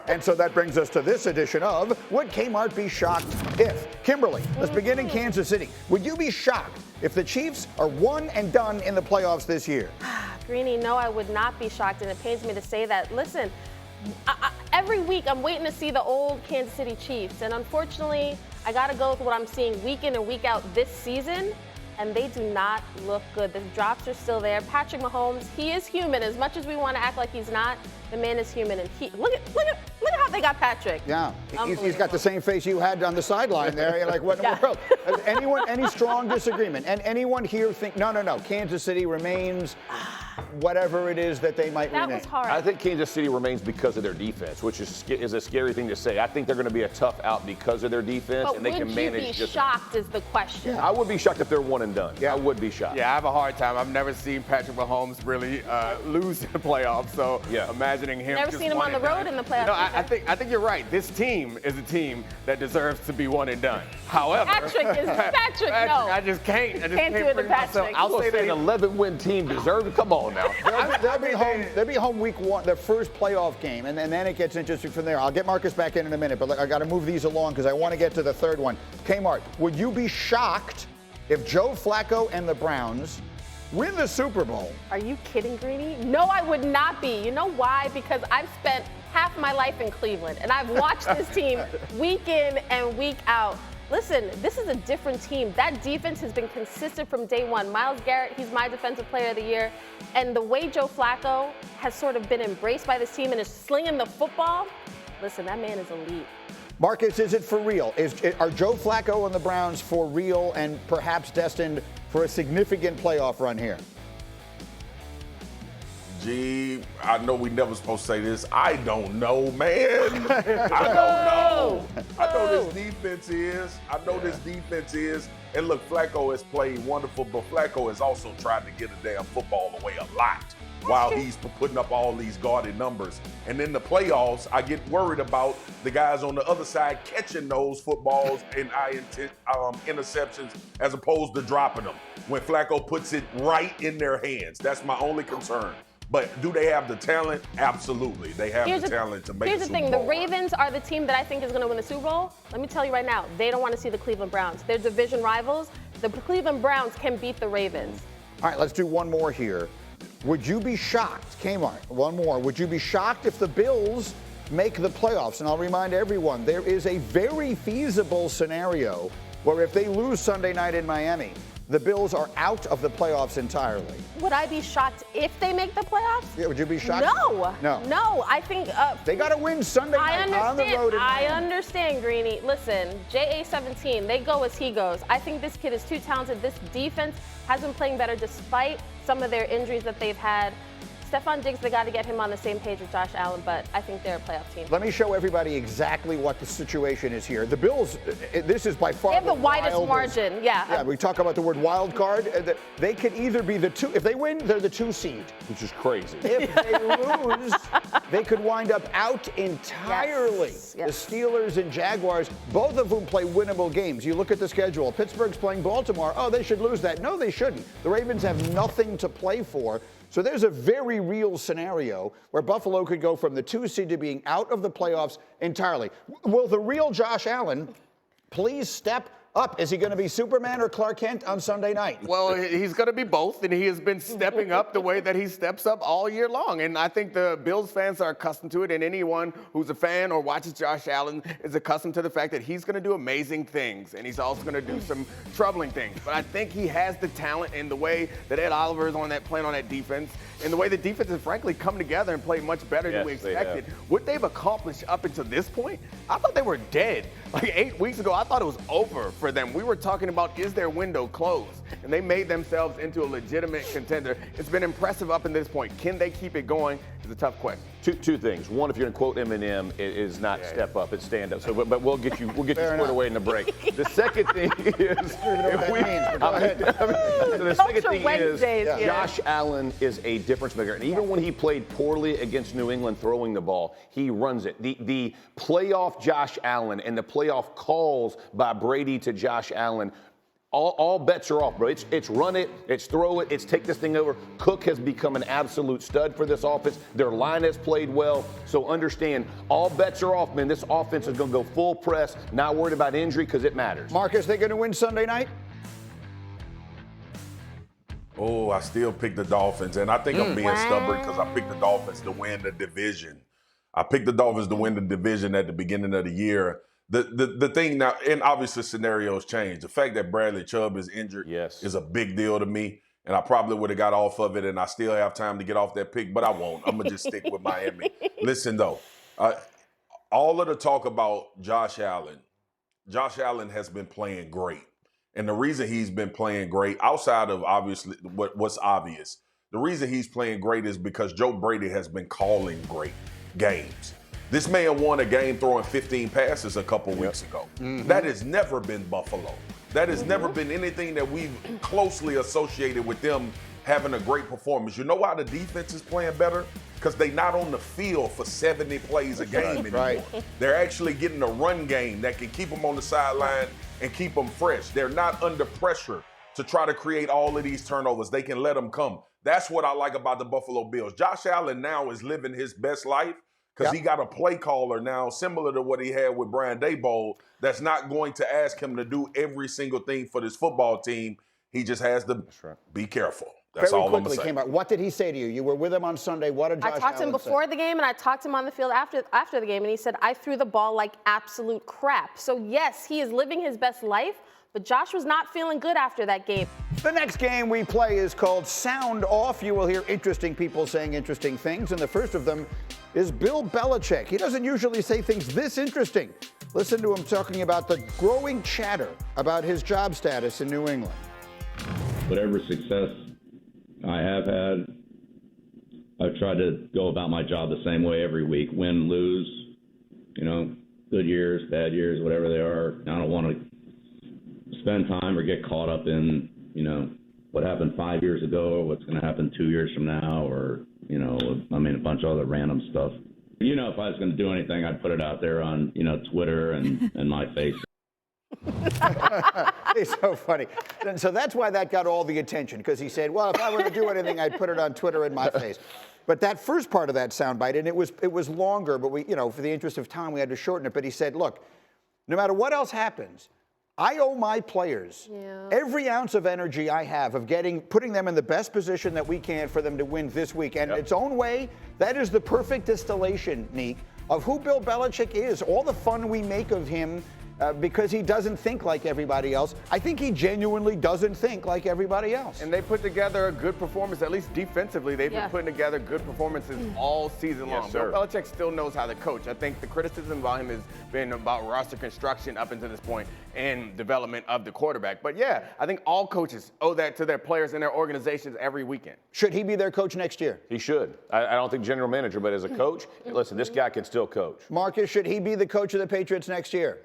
And so that brings us to this edition of Would Kmart Be Shocked If? Kimberly, let's begin in Kansas City. Would you be shocked if the Chiefs are one and done in the playoffs this year? Greeny, no, I would not be shocked, and it pains me to say that. Listen, every week I'm waiting to see the old Kansas City Chiefs, and unfortunately, I got to go with what I'm seeing week in and week out this season, and they do not look good. The drops are still there. Patrick Mahomes, he is human. As much as we want to act like he's not, the man is human, and look at how they got Patrick. Yeah, he's got the same face you had on the sideline there. You're like, what in the world? Has any strong disagreement? And anyone here think, no, Kansas City remains whatever it is that they might remain? That was hard. I think Kansas City remains because of their defense, which is a scary thing to say. I think they're going to be a tough out because of their defense, but and they can manage. Would you be shocked is the question. I would be shocked if they're one and done. Yeah, I would be shocked. Yeah, I have a hard time. I've never seen Patrick Mahomes really lose in the playoffs, so imagining him Never just seen him on the road in the playoffs. No, I think you're right. This team is a team that deserves to be one and done. However, Patrick, no. I just can't do it to Patrick. I'll say that an 11-win team deserves it. Come on now. They'll be home week one, their first playoff game, and then it gets interesting from there. I'll get Marcus back in a minute, but I got to move these along because I want to get to the third one. Kmart, would you be shocked if Joe Flacco and the Browns win the Super Bowl? Are you kidding, Greeny? No, I would not be. You know why? Because I've spent half my life in Cleveland, and I've watched this team week in and week out. Listen, this is a different team. That defense has been consistent from day one. Myles Garrett, he's my defensive player of the year. And the way Joe Flacco has sort of been embraced by this team and is slinging the football, listen, that man is elite. Marcus, is it for real? Are Joe Flacco and the Browns for real and perhaps destined for a significant playoff run here? Gee, I know we never supposed to say this. I don't know, man. I don't know. I know this defense is. And look, Flacco has played wonderful, but Flacco has also tried to get a damn football away a lot while he's putting up all these guarded numbers. And in the playoffs, I get worried about the guys on the other side catching those footballs and interceptions as opposed to dropping them when Flacco puts it right in their hands. That's my only concern. But do they have the talent? Absolutely. They have the talent to make Here's the the Super thing. Bowl. The Ravens are the team that I think is going to win the Super Bowl. Let me tell you right now, they don't want to see the Cleveland Browns. They're division rivals. The Cleveland Browns can beat the Ravens. All right, let's do one more here. Would you be shocked, Kmart, one more. Would you be shocked if the Bills make the playoffs? And I'll remind everyone, there is a very feasible scenario where if they lose Sunday night in Miami, the Bills are out of the playoffs entirely. Would I be shocked if they make the playoffs? Yeah, would you be shocked? No. I think they got to win Sunday night on the road. I understand, Greeny. Listen, JA-17, they go as he goes. I think this kid is too talented. This defense has been playing better despite some of their injuries that they've had. Stephon Diggs, they got to get him on the same page with Josh Allen, but I think they're a playoff team. Let me show everybody exactly what the situation is here. The Bills, this is by far they have the widest margin, Yeah, we talk about the word wild card. They could either be the two, if they win, they're the 2 seed. Which is crazy. If they lose, they could wind up out entirely. Yes. The Steelers and Jaguars, both of whom play winnable games. You look at the schedule. Pittsburgh's playing Baltimore. Oh, they should lose that. No, they shouldn't. The Ravens have nothing to play for. So there's a very real scenario where Buffalo could go from the 2 seed to being out of the playoffs entirely. Will the real Josh Allen please step up? Is he going to be Superman or Clark Kent on Sunday night? Well, he's going to be both, and he has been stepping up the way that he steps up all year long. And I think the Bills fans are accustomed to it, and anyone who's a fan or watches Josh Allen is accustomed to the fact that he's going to do amazing things, and he's also going to do some troubling things. But I think he has the talent in the way that Ed Oliver is playing on that defense, and the way the defense has frankly come together and played much better than we expected. What they've accomplished up until this point, I thought they were dead. Like 8 weeks ago, I thought it was over for them. We were talking about, is their window closed? And they made themselves into a legitimate contender. It's been impressive up until this point. Can they keep it going? Is a tough question. Two things. One, if you're going to quote Eminem, it is not step up, it's stand up. So, but we'll get you squared away in the break. The second thing is, the second thing is, Josh Allen is a difference maker. And even when he played poorly against New England throwing the ball, he runs it. The playoff Josh Allen and the playoff calls by Brady to Josh Allen All bets are off, bro. It's run it, it's throw it, it's take this thing over. Cook has become an absolute stud for this offense. Their line has played well. So understand, all bets are off, man. This offense is going to go full press, not worried about injury because it matters. Marcus, they going to win Sunday night? Oh, I still pick the Dolphins, and I think I'm being stubborn because I picked the Dolphins to win the division. I picked the Dolphins to win the division at the beginning of the year. The thing now, and obviously scenarios change. The fact that Bradley Chubb is injured is a big deal to me, and I probably would have got off of it, and I still have time to get off that pick, but I won't. I'm going to just stick with Miami. Listen, though, all of the talk about Josh Allen has been playing great. And the reason he's been playing great, outside of obviously what's obvious, the reason he's playing great is because Joe Brady has been calling great games. This man won a game throwing 15 passes a couple weeks ago. That has never been Buffalo. That has never been anything that we've closely associated with them having a great performance. You know why the defense is playing better? Because they're not on the field for 70 plays a game anymore. Right. They're actually getting a run game that can keep them on the sideline and keep them fresh. They're not under pressure to try to create all of these turnovers. They can let them come. That's what I like about the Buffalo Bills. Josh Allen now is living his best life because he got a play caller now similar to what he had with Brian Daboll that's not going to ask him to do every single thing for this football team. He just has to be careful. That's Very all I'm quickly going to say. came out. What did he say to you? You were with him on Sunday. What did Josh Allen say? I talked to him before the game, and I talked to him on the field after the game, and he said, I threw the ball like absolute crap. So, yes, he is living his best life, but Josh was not feeling good after that game. The next game we play is called Sound Off. You will hear interesting people saying interesting things, and the first of them is Bill Belichick. He doesn't usually say things this interesting. Listen to him talking about the growing chatter about his job status in New England. Whatever success I have had, I've tried to go about my job the same way every week. Win, lose, good years, bad years, whatever they are. I don't want to spend time or get caught up in, what happened 5 years ago or what's going to happen 2 years from now or, a bunch of other random stuff. If I was going to do anything, I'd put it out there on, Twitter and my face. It's so funny. And so that's why that got all the attention, because he said, well, if I were to do anything, I'd put it on Twitter in my face. But that first part of that soundbite, and it was longer, but we, for the interest of time, we had to shorten it. But he said, look, no matter what else happens, I owe my players every ounce of energy I have of putting them in the best position that we can for them to win this week. And in its own way, that is the perfect distillation, Neek, of who Bill Belichick is. All the fun we make of him because he doesn't think like everybody else. I think he genuinely doesn't think like everybody else. And they put together a good performance, at least defensively. They've been putting together good performances all season long. Bill Belichick still knows how to coach. I think the criticism about him has been about roster construction up until this point and development of the quarterback. But yeah, I think all coaches owe that to their players and their organizations every weekend. Should he be their coach next year? He should. I don't think general manager, but as a coach, listen, this guy can still coach. Marcus, should he be the coach of the Patriots next year?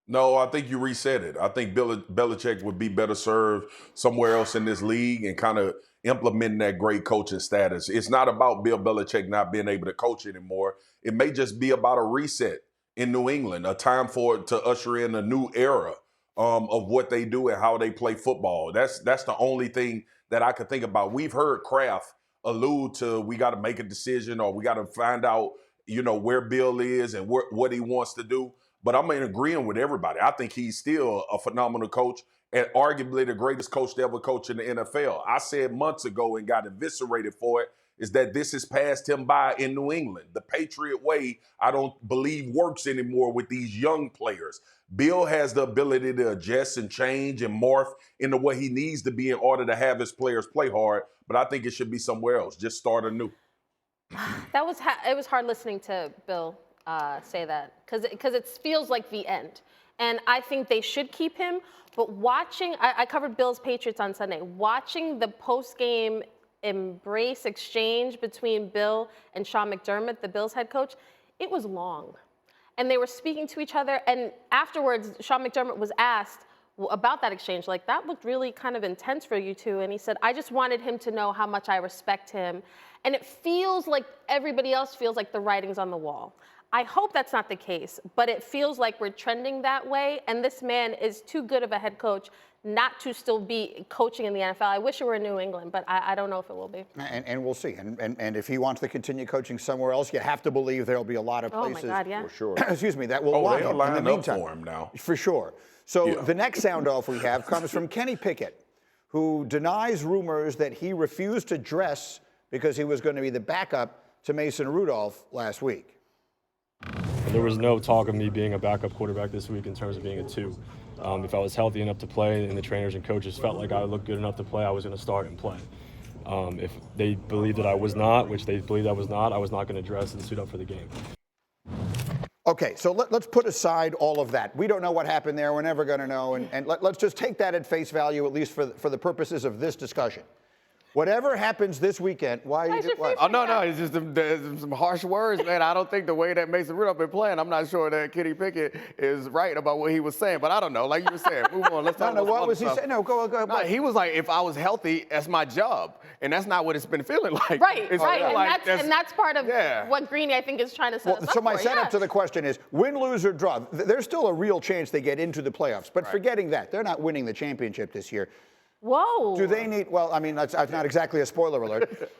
No, I think you reset it. I think Belichick would be better served somewhere else in this league and kind of implementing that great coaching status. It's not about Bill Belichick not being able to coach anymore. It may just be about a reset in New England, a time for it to usher in a new era of what they do and how they play football. That's the only thing that I could think about. We've heard Kraft allude to we got to make a decision or we got to find out, where Bill is and what he wants to do. But I'm in agreement with everybody. I think he's still a phenomenal coach and arguably the greatest coach to ever coach in the NFL. I said months ago and got eviscerated for it, is that this has passed him by in New England. The Patriot way, I don't believe works anymore with these young players. Bill has the ability to adjust and change and morph into what he needs to be in order to have his players play hard. But I think it should be somewhere else. Just start anew. It was hard listening to Bill say that because it feels like the end. And I think they should keep him. But I covered Bill's Patriots on Sunday. Watching the post-game embrace exchange between Bill and Sean McDermott, the Bills head coach, it was long. And they were speaking to each other. And afterwards, Sean McDermott was asked, about that exchange, like, that looked really kind of intense for you two. And he said, I just wanted him to know how much I respect him. And it feels like everybody else feels like the writing's on the wall. I hope that's not the case, but it feels like we're trending that way. And this man is too good of a head coach not to still be coaching in the NFL. I wish it were in New England, but I don't know if it will be. And we'll see. And if he wants to continue coaching somewhere else, you have to believe there'll be a lot of places. Oh, my God, yeah. For sure. Excuse me, that will want they'll him line in the up meantime. for him now. For sure. So Yeah. the next sound off we have comes from Kenny Pickett, who denies rumors that he refused to dress because he was going to be the backup to Mason Rudolph last week. There was no talk of me being a backup quarterback this week in terms of being a 2. If I was healthy enough to play and the trainers and coaches felt like I looked good enough to play, I was going to start and play. If they believed that I was not, which they believed I was not going to dress and suit up for the game. Okay, so let's put aside all of that. We don't know what happened there. We're never going to know. And let's just take that at face value, at least for the purposes of this discussion. Whatever happens this weekend, why? Oh, no, it's just some harsh words, man. I don't think the way that Mason Rudolph been playing, I'm not sure that Kenny Pickett is right about what he was saying. But I don't know. Like you were saying, move on. Let's talk about what was he stuff. saying? No, go ahead. No, he was like, if I was healthy, that's my job. And that's not what it's been feeling like. Right, It's right. feeling like And that's part of Yeah. what Greeny, I think, is trying to set us up So my for. setup Yes. to the question is, win, lose, or draw. There's still a real chance they get into the playoffs. But forgetting that, they're not winning the championship this year. Whoa. Do they need, well, I mean, that's not exactly a spoiler alert.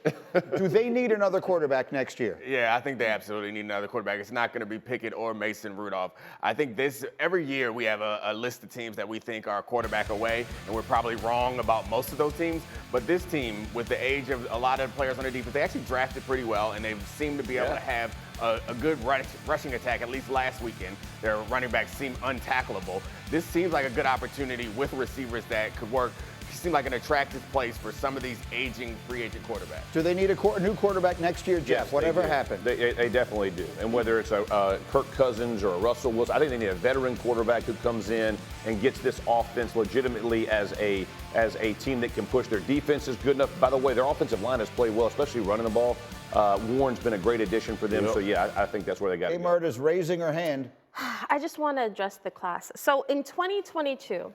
Do they need another quarterback next year? Yeah, I think they absolutely need another quarterback. It's not going to be Pickett or Mason Rudolph. I think every year we have a list of teams that we think are a quarterback away, and we're probably wrong about most of those teams. But this team, with the age of a lot of players on their defense, they actually drafted pretty well, and they seem to be able to have a good rushing attack, at least last weekend. Their running backs seem untackleable. This seems like a good opportunity with receivers that could work. Seem like an attractive place for some of these aging free agent quarterbacks. Do they need a new quarterback next year, Jeff? Yes, Whatever they do. happens. They definitely do. And whether it's a Kirk Cousins or a Russell Wilson, I think they need a veteran quarterback who comes in and gets this offense legitimately as a team that can push. Their defense is good enough. By the way, their offensive line has played well, especially running the ball. Warren's been a great addition for them. Yep. So, yeah, I think that's where they got to go. Murda's raising her hand. I just want to address the class. So in 2022,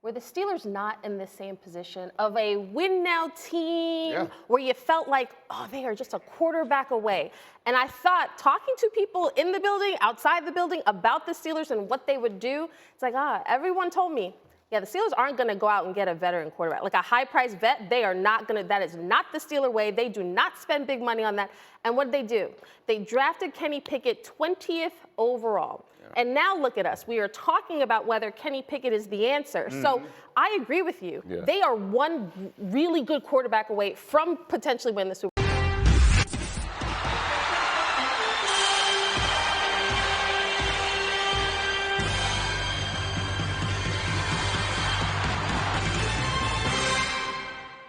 were the Steelers not in the same position of a win-now team where you felt like, oh, they are just a quarterback away? And I thought, talking to people in the building, outside the building, about the Steelers and what they would do, it's like, everyone told me, yeah, the Steelers aren't going to go out and get a veteran quarterback. Like a high-priced vet, they are not going to. That is not the Steeler way. They do not spend big money on that. And what did they do? They drafted Kenny Pickett 20th overall. And now look at us. We are talking about whether Kenny Pickett is the answer. So I agree with you. They are one really good quarterback away from potentially winning the Super Bowl.